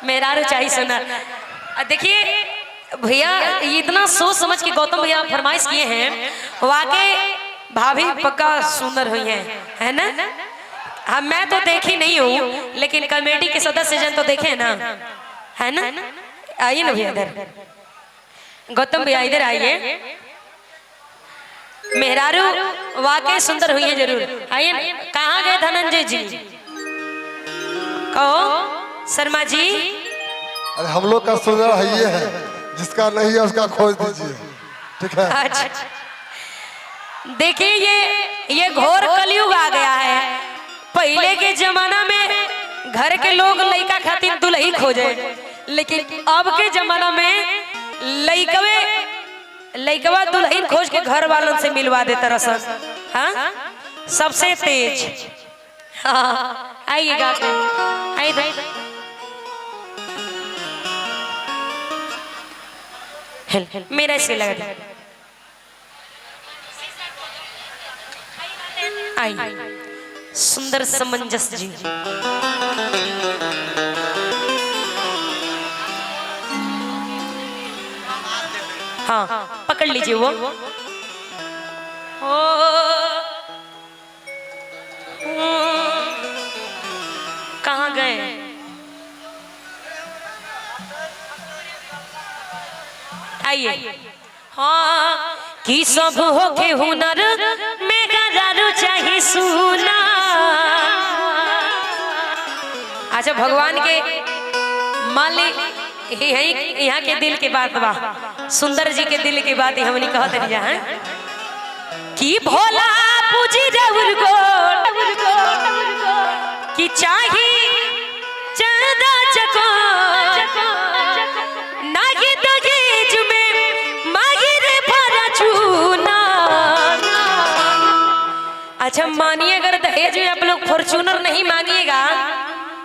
मेहरारू चाहिए सुनर। देखिए भैया इतना सोच समझ के गौतम भैया फरमाइश किए हैं, वाकई भाभी पक्का सुंदर हुई है ना। हाँ मैं तो देखी नहीं हूँ, लेकिन कमेटी के सदस्य जन तो देखे ना, है ना। आइए ना भैया इधर, गौतम भैया इधर आइए। मेहरारू वाकई सुंदर हुई है जरूर। आइए, कहाँ गए धनंजय जी? कहो शर्मा जी। अरे हम लोग का सुंदर है ये है, जिसका नहीं है उसका खोज दीजिए, ठीक है। अच्छा देखिए ये घोर कलयुग आ गया है। पहले के जमाना में घर के लोग लड़का खातिर दुल्ही खोजे, लेकिन अब के जमाना में लड़कवा दुल्हन खोज के घर वालों से मिलवा देता रसन। हाँ सबसे तेज। हाँ आइएगा, आइए मेरा से लगा दे। आई सुंदर समंजस जी। हाँ पकड़ लीजिए वो। कहाँ गए? आइए। हाँ कि सब हो के हुनर में गजारू चाहिए सुना। अच्छा भगवान के मान ली यहाँ के दिल के बात बा, सुंदर जी के दिल की बात हमने कहते हैं कि भोला पूजी रउर को कि चाही चंदा चको नागी दगेज में मागी रे भरा चूना। अच्छा मानिए अगर दहेज में आप लोग फॉर्च्यूनर नहीं मांगिएगा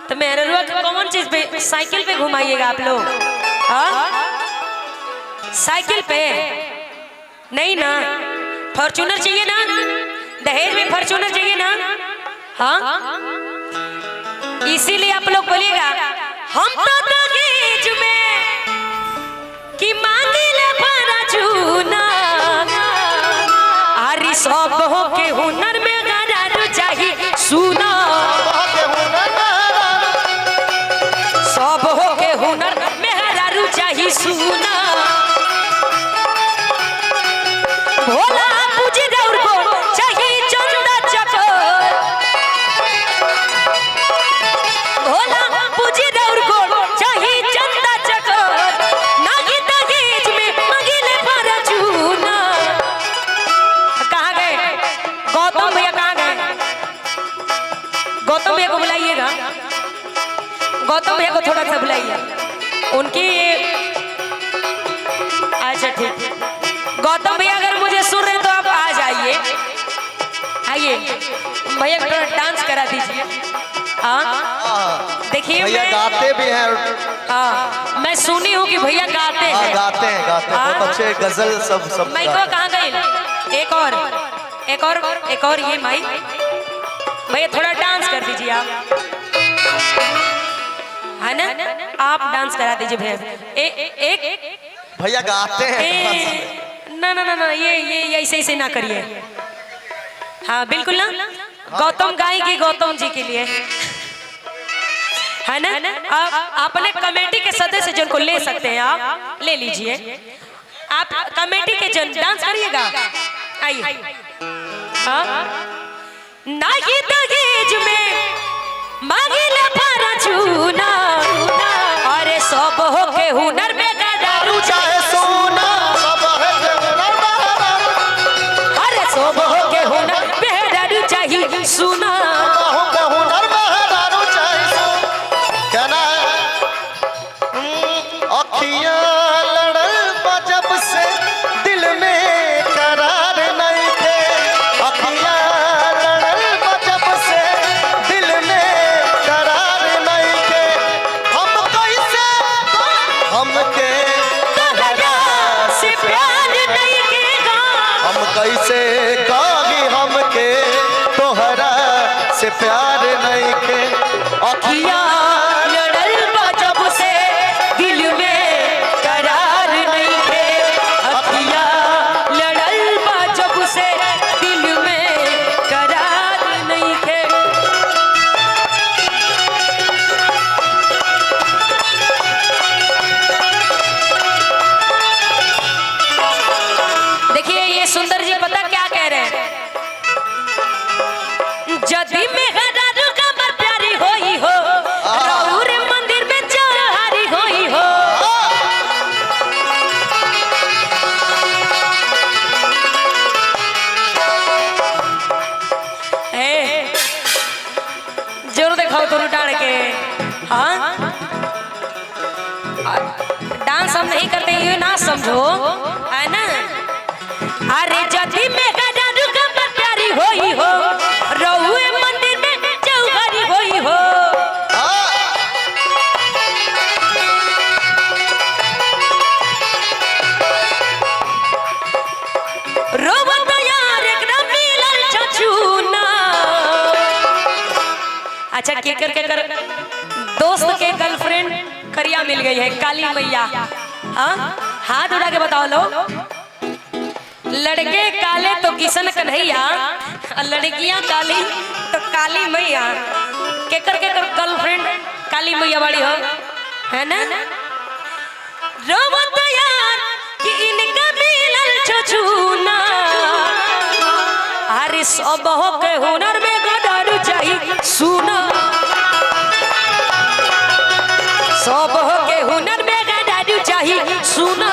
तो मेहरुआ कौन चीज पे, साइकिल पे घुमाइएगा आप लोग? हाँ साइकिल पे नहीं ना, फॉर्च्यूनर चाहिए ना, दहेज में फॉर्च्यूनर चाहिए ना। हाँ इसीलिए आप लोग बोलिएगा हम तो दहेज में कि मांगिले भरा चूना। आरी सब हो के हुनर में गजारू चाहिए सुना। सब हो के हुनर मेहरारू चाहिए सुना। भोला पूजी रउर को चाहिए चंदा चकोर। भोला पूजी रउर को चाहिए चंदा चकोर नागी दहेज में मंगिले भरा चूना। कहाँ गए गौतम भैया? कहाँ गए? गौतम भैया को बुलाइएगा, गौतम भैया को थोड़ा सा बुलाइए उनकी। अच्छा ठीक, गौतम भैया अगर मुझे सुन रहे तो आप आ जाइए। आइए भैया थोड़ा डांस करा दीजिए। हाँ देखिए भैया गाते भी हैं। हाँ मैं सुनी हूँ कि भैया गाते हैं। गाते हैं बहुत अच्छे गजल सब। माइक कहाँ गई? एक और ये माइक भैया थोड़ा डांस कर दीजिए आप, है ना। आप डांस करा दीजिए भैया। एक भैया गाते हैं। ना ये ऐसे ना करिए। हाँ बिल्कुल ना, गौतम गाएंगे गौतम जी के लिए, है ना। आप अपने कमेटी के सदस्य जन को ले सकते हैं, आप ले लीजिए। आप कमेटी के जन डांस करिएगा। आइए। हाँ नागी दहेज में मांगिले भरा चूना। अरे सब हो के हुनर में गजारू चाहे सोना। अरे सब हो के हुनर मेहरारू चाहिए सुना। कहना अखियां लड़ल जब से दिल में करार नहीं थे। अखियां लड़ल जब से दिल में करार नहीं थे। हमके से प्यार नहीं केगा। हम कैसे कही हमके तोहरा से प्यार नहीं के। अखियां लड़ल जब से डांस हम नहीं करते ये ना समझो, है ना। अरे जदी में गजारू का प्यारी होई हो, रहुए मंदिर में चौघरी होई हो। रोबत यार एकदम मिलल छछूना। अच्छा केकर दोस्त के गर्लफ्रेंड करिया मिल गई है काली मैया। हाँ हाथ उठा के बताओ लो। लड़के काले तो किशन कन्हैया, लड़कियां काली तो काली मैया। केकर गर्लफ्रेंड काली मैया वाली हो, है ना। रोबत यार कि इनका मिलल छछूना। अरे सब हो के हुनर में गडारू चाहिए सुना। सब हो के हुनर में गडारू चाहिए सुना।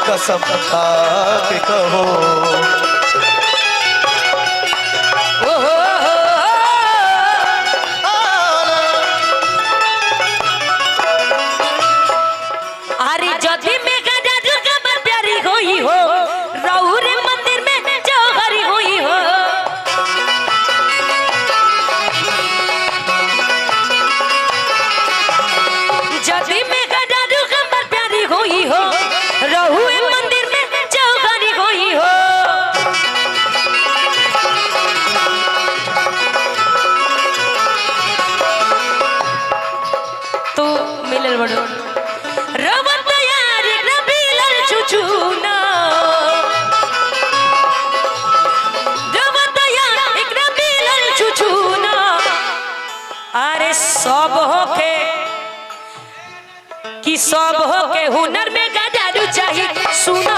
कसम खा के कहो। अरे जदी में गजारू कमर प्यारी होई हो, रहुरे मंदिर में चौघरी होई हो। जदी में गजारू कमर प्यारी होई हो, रहुए मंदिर में चौघरी होई हो। तू मिलल बड़ो रवत यार मिलल छुछुना। रवत यार मिलल छुछुना। अरे सब होके कि सब हो के हुनर में गजारू चाहिए सुना।